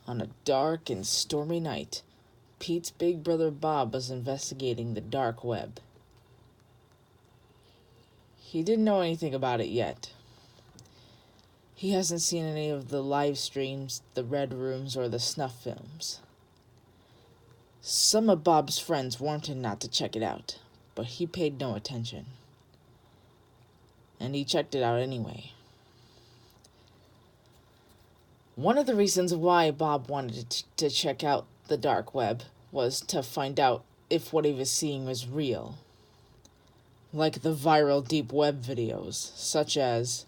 On a dark and stormy night, Pete's big brother Bob was investigating the dark web. He didn't know anything about it yet. He hasn't seen any of the live streams, the red rooms, or the snuff films. Some of Bob's friends warned him not to check it out, but he paid no attention. And he checked it out anyway. One of the reasons why Bob wanted to check out the dark web was to find out if what he was seeing was real. Like the viral deep web videos, such as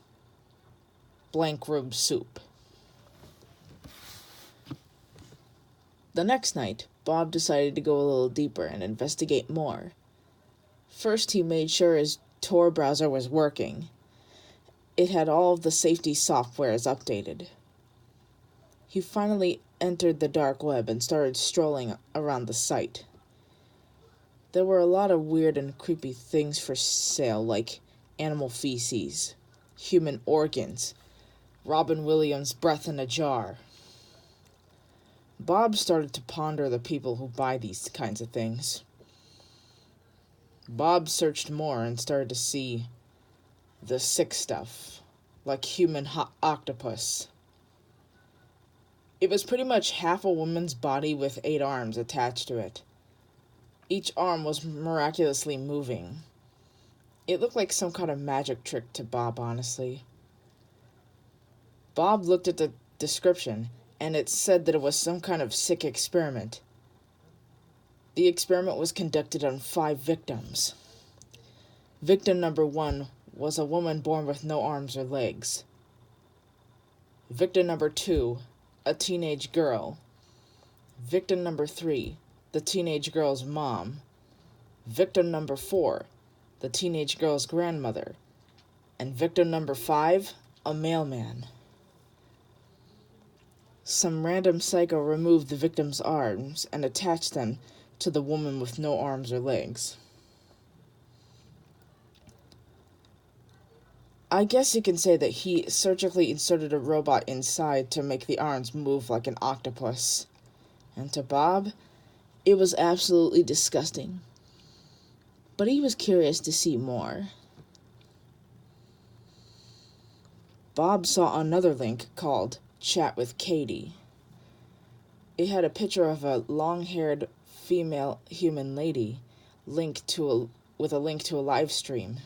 blank rib soup. The next night, Bob decided to go a little deeper and investigate more. First, he made sure his Tor browser was working. It had all of the safety softwares updated. He finally entered the dark web and started strolling around the site. There were a lot of weird and creepy things for sale, like animal feces, human organs, Robin Williams' breath in a jar. Bob started to ponder the people who buy these kinds of things. Bob searched more and started to see the sick stuff, like human octopus. It was pretty much half a woman's body with 8 arms attached to it. Each arm was miraculously moving. It looked like some kind of magic trick to Bob, honestly. Bob looked at the description, and it said that it was some kind of sick experiment. The experiment was conducted on 5 victims. Victim number 1 was a woman born with no arms or legs. Victim number 2, a teenage girl. Victim number 3, the teenage girl's mom. Victim number 4, the teenage girl's grandmother. And victim number 5, a mailman. Some random psycho removed the victim's arms and attached them to the woman with no arms or legs. I guess you can say that he surgically inserted a robot inside to make the arms move like an octopus. And to Bob, it was absolutely disgusting. But he was curious to see more. Bob saw another link called Chat with Katie. It had a picture of a long-haired female human lady with a link to a live stream.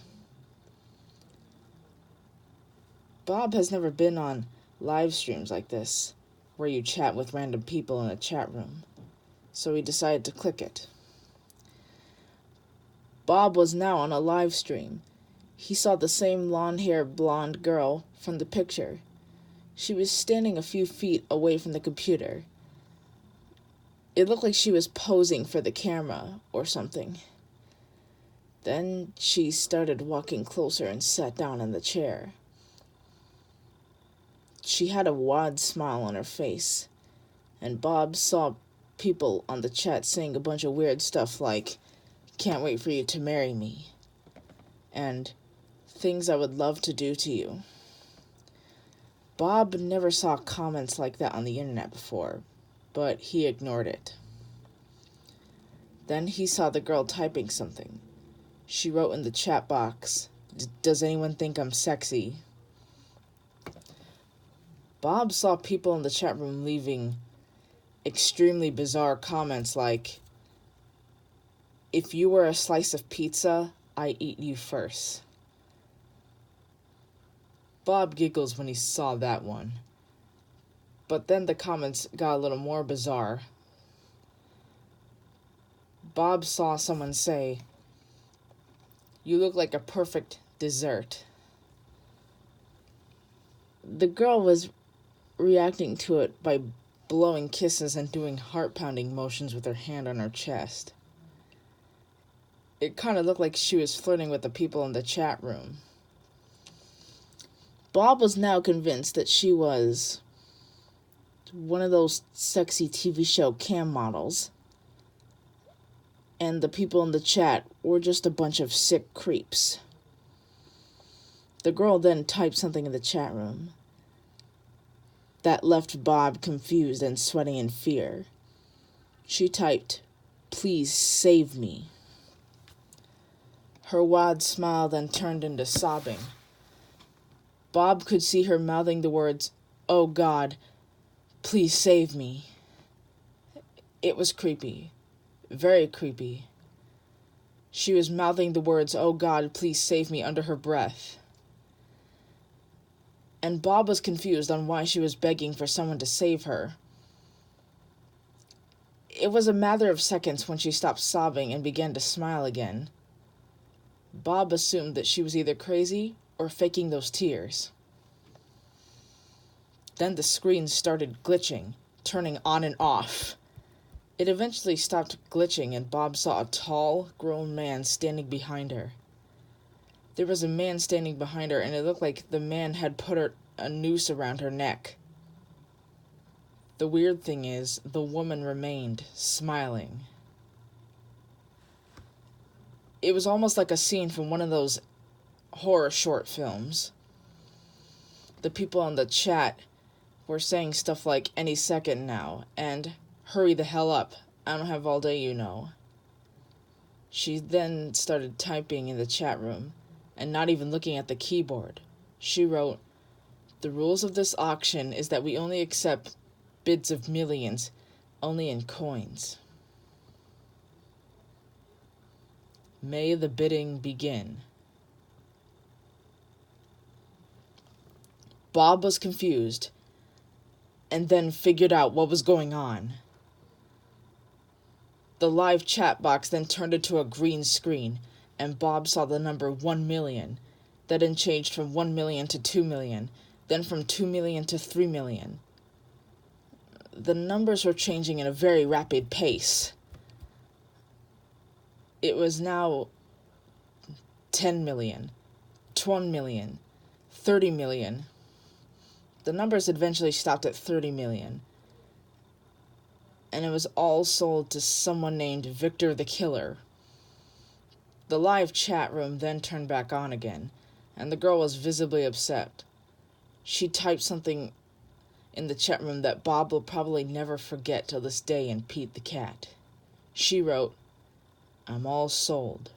Bob has never been on live streams like this, where you chat with random people in a chat room, so he decided to click it. Bob was now on a live stream. He saw the same long-haired blonde girl from the picture. She was standing a few feet away from the computer. It looked like she was posing for the camera or something. Then she started walking closer and sat down in the chair. She had a wide smile on her face, and Bob saw people on the chat saying a bunch of weird stuff like, "Can't wait for you to marry me," and "Things I would love to do to you." Bob never saw comments like that on the internet before, but he ignored it. Then he saw the girl typing something. She wrote in the chat box, "Does anyone think I'm sexy?" Bob saw people in the chat room leaving extremely bizarre comments like, "If you were a slice of pizza, I eat you first." Bob giggles when he saw that one. But then the comments got a little more bizarre. Bob saw someone say, "You look like a perfect dessert." The girl was reacting to it by blowing kisses and doing heart-pounding motions with her hand on her chest. It kind of looked like she was flirting with the people in the chat room. Bob was now convinced that she was one of those sexy TV show cam models, and the people in the chat were just a bunch of sick creeps. The girl then typed something in the chat room. That left Bob confused and sweating in fear. She typed, "Please save me." Her wad smile then turned into sobbing. Bob could see her mouthing the words, "Oh God, please save me." It was creepy. Very creepy. She was mouthing the words, "Oh God, please save me," under her breath. And Bob was confused on why she was begging for someone to save her. It was a matter of seconds when she stopped sobbing and began to smile again. Bob assumed that she was either crazy or faking those tears. Then the screen started glitching, turning on and off. It eventually stopped glitching and Bob saw a tall, grown man standing behind her. There was a man standing behind her, and it looked like the man had put a noose around her neck. The weird thing is, the woman remained, smiling. It was almost like a scene from one of those horror short films. The people on the chat were saying stuff like, "Any second now," and "Hurry the hell up, I don't have all day, you know." She then started typing in the chat room, and not even looking at the keyboard. She wrote, "The rules of this auction is that we only accept bids of millions, only in coins. May the bidding begin." Bob was confused, and then figured out what was going on. The live chat box then turned into a green screen, and Bob saw the number 1 million. That then changed from 1 million to 2 million, then from 2 million to 3 million. The numbers were changing at a very rapid pace. It was now 10 million, 20 million, 30 million. The numbers eventually stopped at 30 million. And it was all sold to someone named Victor the Killer. The live chat room then turned back on again, and the girl was visibly upset. She typed something in the chat room that Bob will probably never forget till this day in Pete the Cat. She wrote, "I'm all sold."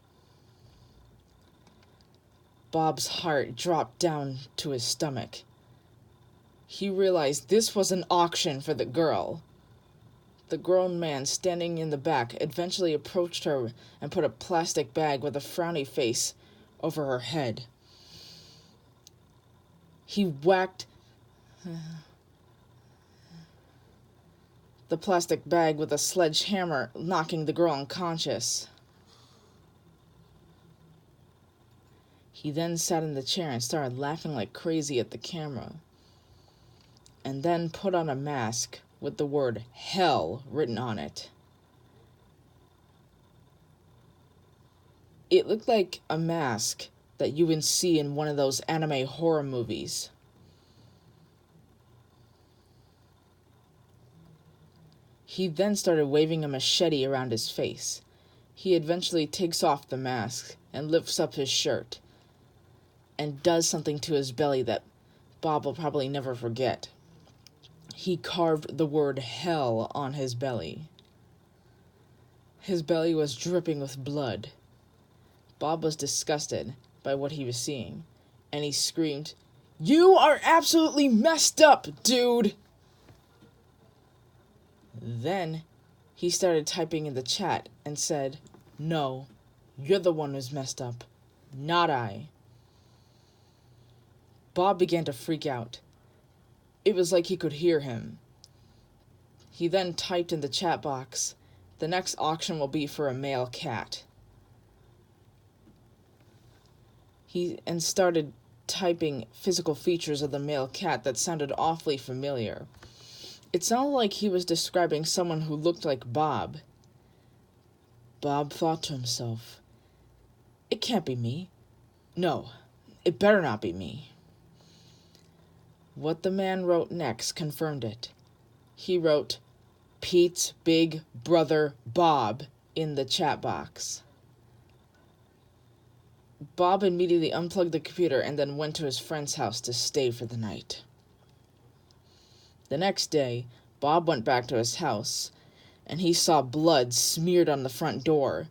Bob's heart dropped down to his stomach. He realized this was an auction for the girl. The grown man standing in the back eventually approached her and put a plastic bag with a frowny face over her head. He whacked the plastic bag with a sledgehammer, knocking the girl unconscious. He then sat in the chair and started laughing like crazy at the camera, and then put on a mask with the word "hell" written on it. It looked like a mask that you would see in one of those anime horror movies. He then started waving a machete around his face. He eventually takes off the mask and lifts up his shirt and does something to his belly that Bob will probably never forget. He carved the word "hell" on his belly. His belly was dripping with blood. Bob was disgusted by what he was seeing, and he screamed, "You are absolutely messed up, dude!" Then he started typing in the chat and said, "No, you're the one who's messed up, not I." Bob began to freak out. It was like he could hear him. He then typed in the chat box, "The next auction will be for a male cat." He started typing physical features of the male cat that sounded awfully familiar. It sounded like he was describing someone who looked like Bob. Bob thought to himself, "It can't be me. No, it better not be me." What the man wrote next confirmed it. He wrote, "Pete's big brother Bob," in the chat box. Bob immediately unplugged the computer and then went to his friend's house to stay for the night. The next day, Bob went back to his house, and he saw blood smeared on the front door.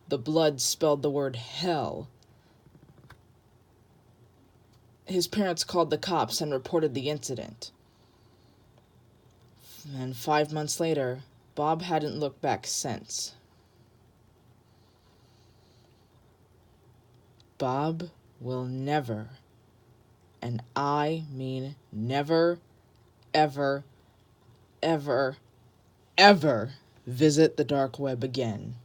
The blood spelled the word hell. His parents called the cops and reported the incident. And 5 months later, Bob hadn't looked back since. Bob will never, and I mean never, ever, ever, ever visit the dark web again.